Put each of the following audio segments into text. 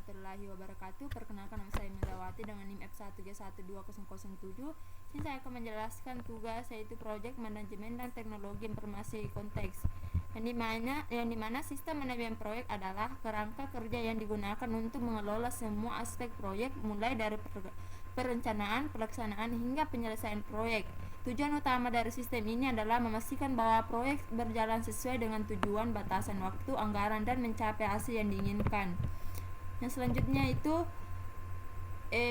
warahmatullahi wabarakatuh. Perkenalkan, nama saya Megawati dengan NIM F1G12007. Sini saya akan menjelaskan tugas, yaitu proyek manajemen dan teknologi informasi konteks. Yang dimana sistem manajemen proyek adalah kerangka kerja yang digunakan untuk mengelola semua aspek proyek, mulai dari perencanaan, pelaksanaan hingga penyelesaian proyek. Tujuan utama dari sistem ini adalah memastikan bahwa proyek berjalan sesuai dengan tujuan, batasan waktu, anggaran, dan mencapai hasil yang diinginkan. Yang selanjutnya itu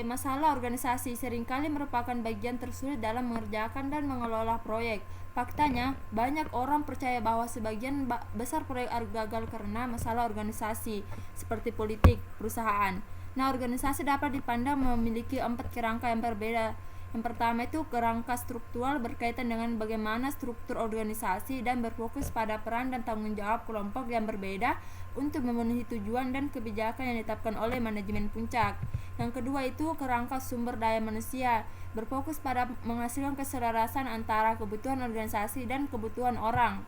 masalah organisasi seringkali merupakan bagian tersulit dalam mengerjakan dan mengelola proyek. Faktanya, banyak orang percaya bahwa sebagian besar proyek gagal karena masalah organisasi, seperti politik, perusahaan. Nah, organisasi dapat dipandang memiliki 4 kerangka yang berbeda. Yang pertama itu kerangka struktural, berkaitan dengan bagaimana struktur organisasi dan berfokus pada peran dan tanggung jawab kelompok yang berbeda untuk memenuhi tujuan dan kebijakan yang ditetapkan oleh manajemen puncak. Yang kedua itu kerangka sumber daya manusia, berfokus pada menghasilkan keselarasan antara kebutuhan organisasi dan kebutuhan orang.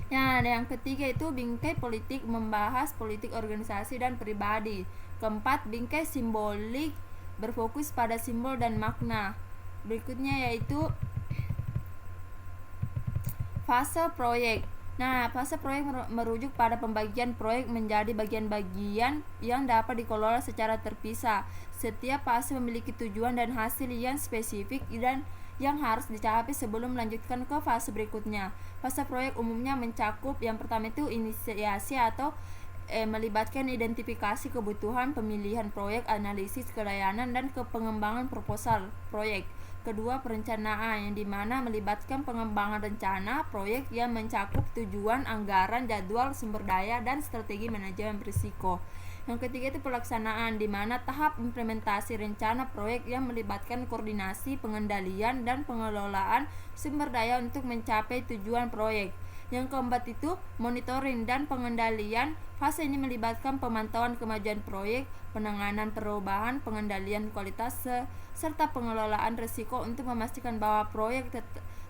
Yang ketiga itu bingkai politik, membahas politik organisasi dan pribadi. Keempat, bingkai simbolik, berfokus pada simbol dan makna. Berikutnya yaitu fase proyek. Nah, fase proyek merujuk pada pembagian proyek menjadi bagian-bagian yang dapat dikelola secara terpisah. Setiap fase memiliki tujuan dan hasil yang spesifik dan yang harus dicapai sebelum melanjutkan ke fase berikutnya. Fase proyek umumnya mencakup yang pertama itu inisiasi atau melibatkan identifikasi kebutuhan, pemilihan proyek, analisis kelayanan, dan pengembangan proposal proyek. Kedua, perencanaan, yang dimana melibatkan pengembangan rencana proyek yang mencakup tujuan, anggaran, jadwal, sumber daya, dan strategi manajemen risiko. Yang ketiga itu pelaksanaan, di mana tahap implementasi rencana proyek yang melibatkan koordinasi, pengendalian, dan pengelolaan sumber daya untuk mencapai tujuan proyek. Yang keempat itu monitoring dan pengendalian. Fase ini melibatkan pemantauan kemajuan proyek, penanganan perubahan, pengendalian kualitas, serta pengelolaan risiko untuk memastikan bahwa proyek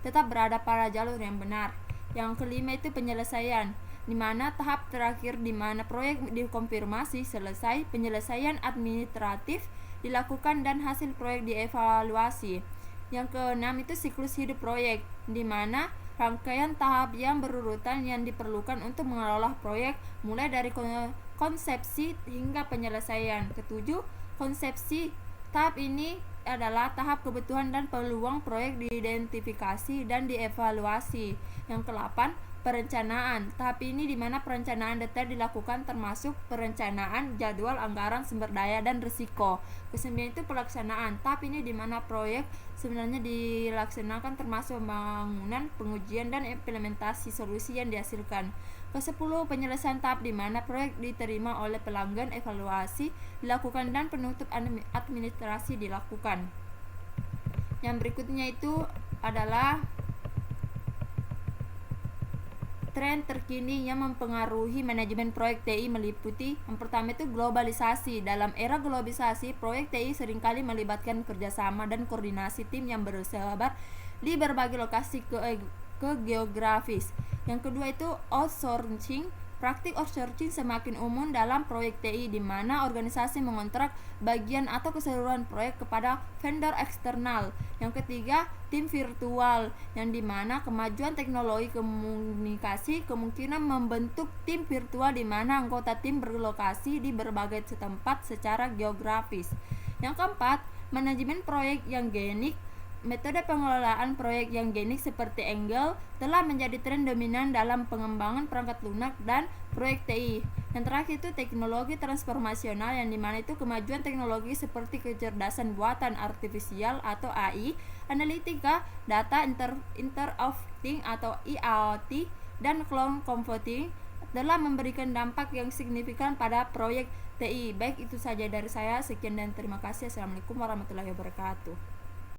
tetap berada pada jalur yang benar. Yang kelima itu penyelesaian, di mana tahap terakhir di mana proyek dikonfirmasi selesai, penyelesaian administratif dilakukan dan hasil proyek dievaluasi. Yang keenam itu siklus hidup proyek, di mana rangkaian tahap yang berurutan yang diperlukan untuk mengelola proyek, mulai dari konsepsi hingga penyelesaian. Ketujuh, konsepsi. Tahap ini adalah tahap kebutuhan dan peluang proyek diidentifikasi dan dievaluasi. Yang kedelapan, perencanaan. Tahap ini di mana perencanaan detail dilakukan, termasuk perencanaan jadwal, anggaran, sumber daya, dan risiko. Kesembilan itu pelaksanaan. Tahap ini di mana proyek sebenarnya dilaksanakan, termasuk pembangunan, pengujian, dan implementasi solusi yang dihasilkan. Kesepuluh, penyelesaian tahap di mana proyek diterima oleh pelanggan, evaluasi dilakukan, dan penutup administrasi dilakukan. Yang berikutnya itu adalah tren terkini yang mempengaruhi manajemen proyek TI meliputi yang pertama itu globalisasi. Dalam era globalisasi, proyek TI seringkali melibatkan kerjasama dan koordinasi tim yang bersebar di berbagai lokasi ke geografis. Yang kedua itu outsourcing. Praktik outsourcing semakin umum dalam proyek TI, di mana organisasi mengontrak bagian atau keseluruhan proyek kepada vendor eksternal. Yang ketiga, tim virtual, yang dimana kemajuan teknologi komunikasi kemungkinan membentuk tim virtual di mana anggota tim berlokasi di berbagai tempat secara geografis. Yang keempat, manajemen proyek yang genik. Metode pengelolaan proyek yang genik seperti Agile telah menjadi tren dominan dalam pengembangan perangkat lunak dan proyek TI. Yang terakhir itu teknologi transformasional, yang dimana itu kemajuan teknologi seperti kecerdasan buatan artifisial atau AI, analitika, data Internet of Things atau IoT, dan cloud computing telah memberikan dampak yang signifikan pada proyek TI. Baik, itu saja dari saya. Sekian dan terima kasih. Assalamualaikum warahmatullahi wabarakatuh.